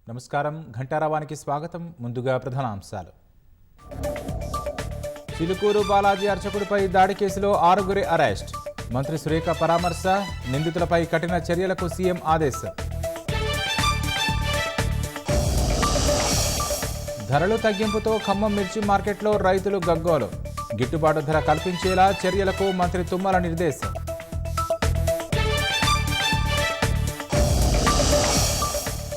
నమస్కారం ఘంటారావానికి స్వాగతం. ముందుగా ప్రధానాంశాలు. చిలుకూరు బాలాజీ అర్చకుడిపై దాడి కేసులో 6గురి అరెస్ట్. మంత్రి సురేఖ పరామర్శ. నిందితులపై కఠిన చర్యలకు సీఎం ఆదేశం. ధరలు తగ్గింపుతో ఖమ్మం మిర్చి మార్కెట్లో రైతులు గగ్గోలు. గిట్టుబాటు ధర కల్పించేలా చర్యలకు మంత్రి తుమ్మల నిర్దేశం.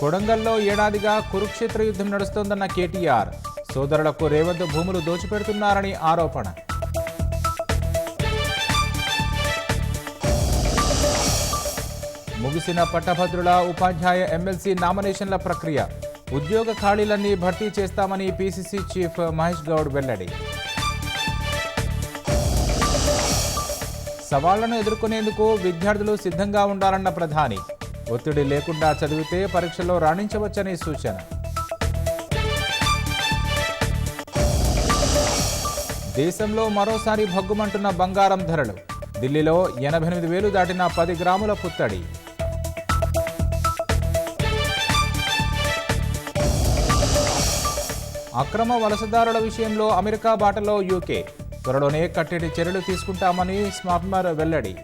కొడంగల్లో ఏడాదిగా కురుక్షేత్ర యుద్ధం నడుస్తోందన్న కేటీఆర్. సోదరులకు రేవంత్ భూములు దోచిపెడుతున్నారని ఆరోపణ. ముగిసిన పట్టభద్రుల ఉపాధ్యాయ ఎమ్మెల్సీ నామినేషన్ల ప్రక్రియ. ఉద్యోగ ఖాళీలన్నీ భర్తీ చేస్తామని పీసీసీ చీఫ్ మహేష్ గౌడ్ వెల్లడి. సవాళ్లను ఎదుర్కొనేందుకు విద్యార్థులు సిద్ధంగా ఉండాలన్న ప్రధాని. ఒత్తిడి లేకుండా చదివితే పరీక్షల్లో రాణించవచ్చని సూచన. దేశంలో మరోసారి భగ్గుమంటున్న బంగారం ధరలు. ఢిల్లీలో 88,000 దాటిన 10 గ్రాముల పుత్తడి. అక్రమ వలసదారుల విషయంలో అమెరికా బాటలో యూకే. త్వరలోనే కట్టడి చర్యలు తీసుకుంటామని స్మార్మర్ వెల్లడి.